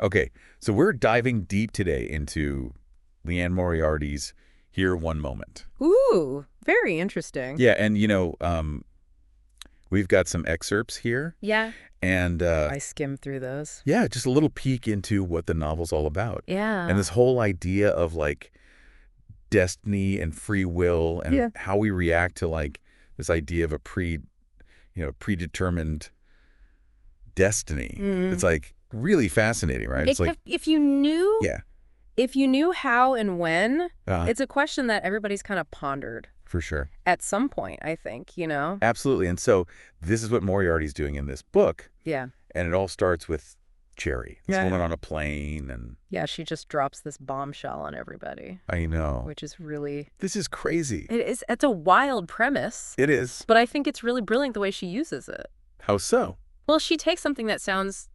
Okay, so we're diving deep today into Liane Moriarty's Here One Moment. Ooh, very interesting. Yeah, and we've got some excerpts here. Yeah. And I skimmed through those. yeah, just a little peek into what the novel's all about. Yeah. And this whole idea of like destiny and free will and how we react to like this idea of a predetermined destiny. It's like really fascinating, right? It's like if you knew how and when, it's a question that everybody's kind of pondered. For sure. At some point, I think, you know? Absolutely. And so this is what Moriarty's doing in this book. Yeah. And it all starts with Cherry. This woman on a plane and... Yeah, she just drops this bombshell on everybody. I know. Which is really... This is crazy. It is. It's a wild premise. It is. But I think it's really brilliant the way she uses it. How so? Well, she takes something that sounds,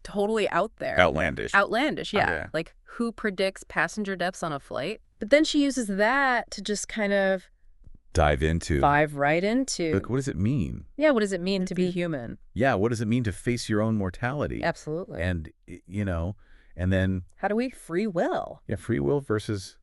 totally out there. Outlandish. Outlandish, yeah. Okay. Like, who predicts passenger deaths on a flight? But then she uses that to just kind of... Dive right into. But what does it mean? Yeah, what does it mean to be human? Yeah, what does it mean to face your own mortality? Absolutely. And, and then... How do we free will? Yeah, free will versus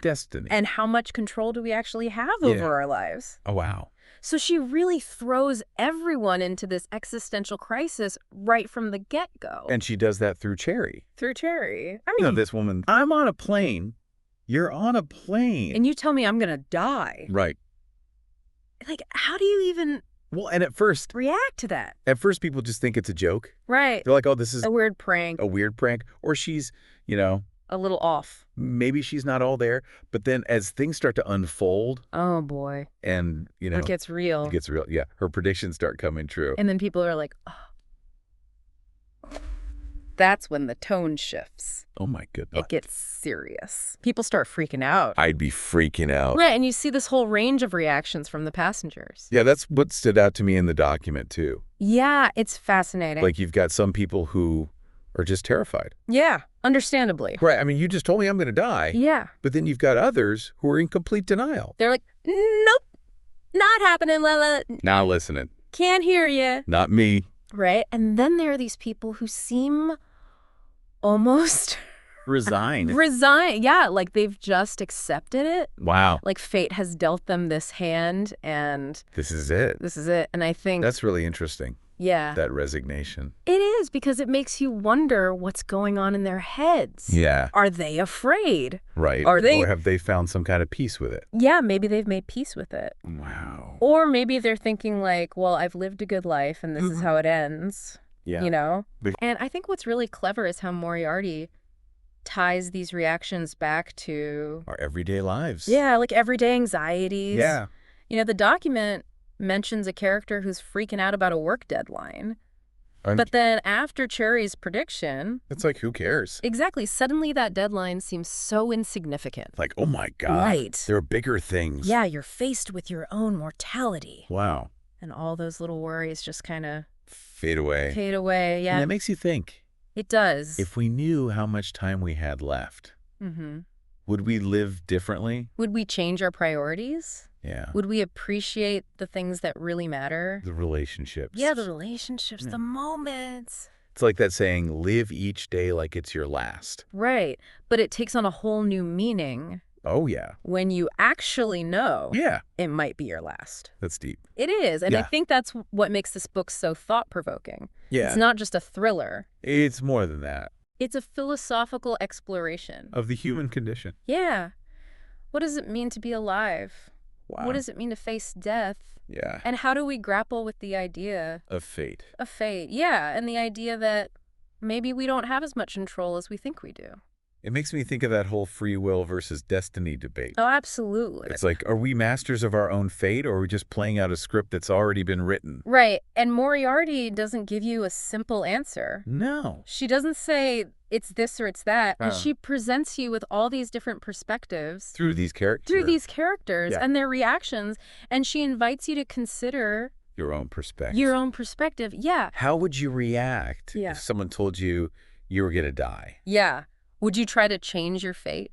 destiny. And how much control do we actually have over our lives? Oh, wow. So she really throws everyone into this existential crisis right from the get-go. And she does that through Cherry. Through Cherry. I mean... this woman, I'm on a plane. You're on a plane. And you tell me I'm going to die. Right. Like, how do you even... Well, and at first... react to that? At first, people just think it's a joke. Right. They're like, oh, this is... a weird prank. A weird prank. Or she's, a little off. Maybe she's not all there. But then as things start to unfold... Oh, boy. And, It gets real. It gets real. Yeah. Her predictions start coming true. And then people are like, oh. That's when the tone shifts. Oh, my goodness. It gets serious. People start freaking out. I'd be freaking out. Right, and you see this whole range of reactions from the passengers. Yeah, that's what stood out to me in the document, too. Yeah, it's fascinating. Like, you've got some people who are just terrified. Yeah, understandably. Right, I mean, you just told me I'm going to die. Yeah. But then you've got others who are in complete denial. They're like, nope, not happening, Lila. Not listening. Can't hear you. Not me. Right, and then there are these people who seem... almost resigned. Yeah, like they've just accepted it. Wow. Like fate has dealt them this hand and this is it. And I think that's really interesting. Yeah. That resignation. It is, because it makes you wonder what's going on in their heads. Yeah. Are they afraid? Right. Or have they found some kind of peace with it? Yeah, maybe they've made peace with it. Wow. Or maybe they're thinking like, well, I've lived a good life and this is how it ends. Yeah. And I think what's really clever is how Moriarty ties these reactions back to... our everyday lives. Yeah, like everyday anxieties. Yeah. The document mentions a character who's freaking out about a work deadline. But then after Cherry's prediction... it's like, who cares? Exactly. Suddenly that deadline seems so insignificant. Like, oh my God. Right. There are bigger things. Yeah, you're faced with your own mortality. Wow. And all those little worries just kind of... fade away. Yeah. And that makes you think. It does. If we knew how much time we had left, would we live differently? Would we change our priorities? Yeah. Would we appreciate the things that really matter? The relationships. Yeah, the relationships, the moments. It's like that saying, live each day like it's your last. Right. But it takes on a whole new meaning. Oh, yeah. When you actually know it might be your last. That's deep. It is. And I think that's what makes this book so thought-provoking. Yeah. It's not just a thriller. It's more than that. It's a philosophical exploration. Of the human condition. Yeah. What does it mean to be alive? Wow. What does it mean to face death? Yeah. And how do we grapple with the idea... of fate. Of fate, yeah. And the idea that maybe we don't have as much control as we think we do. It makes me think of that whole free will versus destiny debate. Oh, absolutely. It's like, are we masters of our own fate, or are we just playing out a script that's already been written? Right. And Moriarty doesn't give you a simple answer. No. She doesn't say it's this or it's that. And she presents you with all these different perspectives. Through these characters. And their reactions. And she invites you to consider... your own perspective. Your own perspective, yeah. How would you react if someone told you you were going to die? Yeah. Would you try to change your fate?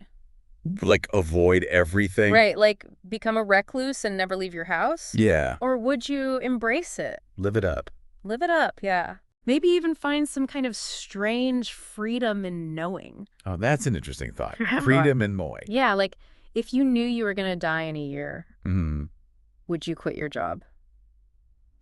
Like avoid everything? Right, like become a recluse and never leave your house? Yeah. Or would you embrace it? Live it up. Live it up, yeah. Maybe even find some kind of strange freedom in knowing. Oh, that's an interesting thought. Freedom in Moy. Yeah, like if you knew you were going to die in a year, would you quit your job?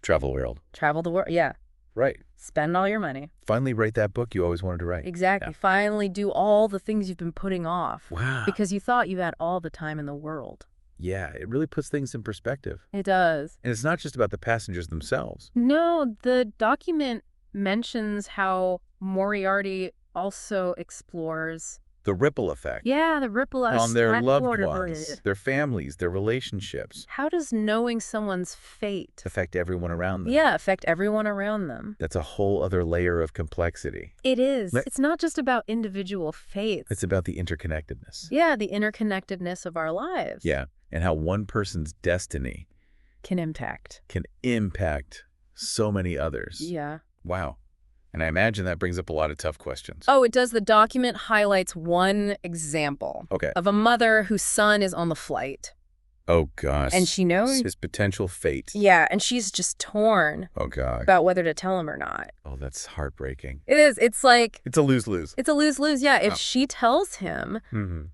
Travel the world. Travel the world, yeah. Right. Spend all your money. Finally write that book you always wanted to write. Exactly. Yeah. Finally do all the things you've been putting off. Wow. Because you thought you had all the time in the world. Yeah, it really puts things in perspective. It does. And it's not just about the passengers themselves. No, the document mentions how Moriarty also explores the ripple effect. Yeah, the ripple effect. On their loved ones, their families, their relationships. How does knowing someone's fate affect everyone around them? Yeah, affect everyone around them. That's a whole other layer of complexity. It is. It's not just about individual fates. It's about the interconnectedness. Yeah, the interconnectedness of our lives. Yeah, and how one person's destiny can impact so many others. Yeah. Wow. And I imagine that brings up a lot of tough questions. Oh, it does. The document highlights one example of a mother whose son is on the flight. Oh, gosh. And she knows his potential fate. Yeah, and she's just torn about whether to tell him or not. Oh, that's heartbreaking. It is. It's like... It's a lose-lose. It's a lose-lose, yeah. If she tells him,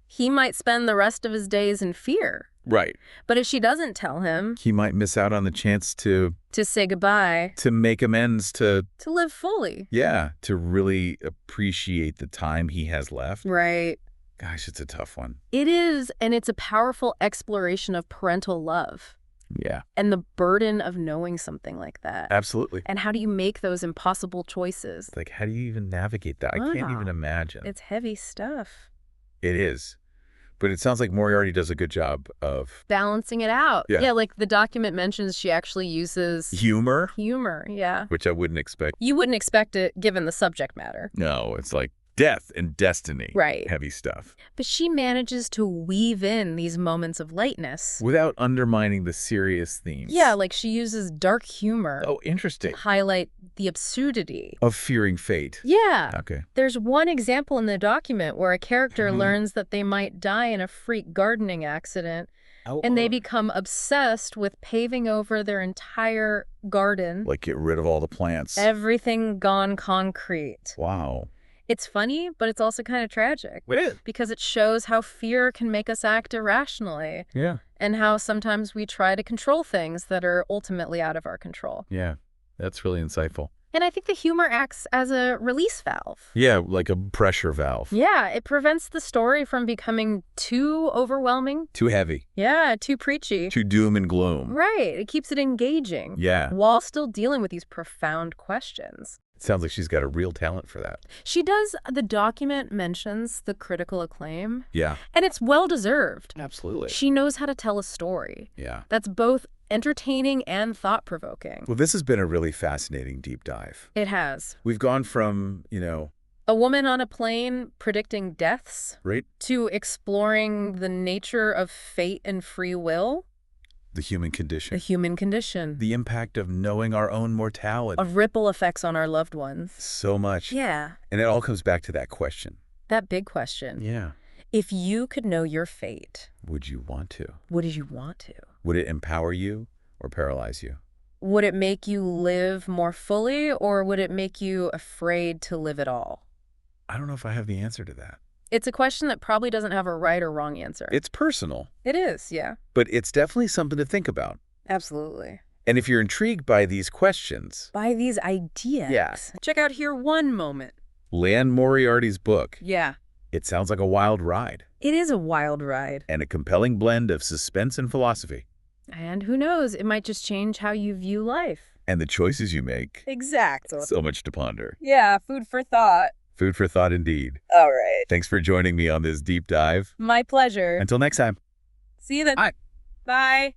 he might spend the rest of his days in fear. Right. But if she doesn't tell him... he might miss out on the chance to say goodbye. To make amends, to live fully. Yeah, to really appreciate the time he has left. Right. Gosh, it's a tough one. It is, and it's a powerful exploration of parental love. Yeah. And the burden of knowing something like that. Absolutely. And how do you make those impossible choices? Like, how do you even navigate that? I can't even imagine. It's heavy stuff. It is. But it sounds like Moriarty does a good job of... balancing it out. Yeah, like the document mentions she actually uses... humor? Humor, yeah. Which I wouldn't expect. You wouldn't expect it given the subject matter. No, it's like death and destiny. Right. Heavy stuff. But she manages to weave in these moments of lightness. Without undermining the serious themes. Yeah, like she uses dark humor. Oh, interesting. To highlight the absurdity. Of fearing fate. Yeah. Okay. There's one example in the document where a character learns that they might die in a freak gardening accident. And they become obsessed with paving over their entire garden. Like get rid of all the plants. Everything gone concrete. Wow. It's funny, but it's also kind of tragic. It is. Because it shows how fear can make us act irrationally. Yeah. And how sometimes we try to control things that are ultimately out of our control. Yeah, that's really insightful. And I think the humor acts as a release valve. Yeah, like a pressure valve. Yeah, it prevents the story from becoming too overwhelming. Too heavy. Yeah, too preachy. Too doom and gloom. Right, it keeps it engaging. Yeah. While still dealing with these profound questions. It sounds like she's got a real talent for that. She does. The document mentions the critical acclaim. Yeah. And it's well-deserved. Absolutely. She knows how to tell a story. Yeah. That's both entertaining and thought-provoking. Well, this has been a really fascinating deep dive. It has. We've gone from, a woman on a plane predicting deaths. Right. To exploring the nature of fate and free will. The human condition. The human condition. The impact of knowing our own mortality. Of ripple effects on our loved ones. So much. Yeah. And it all comes back to that question. That big question. Yeah. If you could know your fate. Would you want to? Would you want to? Would it empower you or paralyze you? Would it make you live more fully or would it make you afraid to live at all? I don't know if I have the answer to that. It's a question that probably doesn't have a right or wrong answer. It's personal. It is, yeah. But it's definitely something to think about. Absolutely. And if you're intrigued by these questions... by these ideas... yeah. Check out Here One Moment. Liane Moriarty's book. Yeah. It sounds like a wild ride. It is a wild ride. And a compelling blend of suspense and philosophy. And who knows, it might just change how you view life. And the choices you make. Exactly. So much to ponder. Yeah, food for thought. Food for thought indeed. All right. Thanks for joining me on this deep dive. My pleasure. Until next time. See you then. Bye. Bye.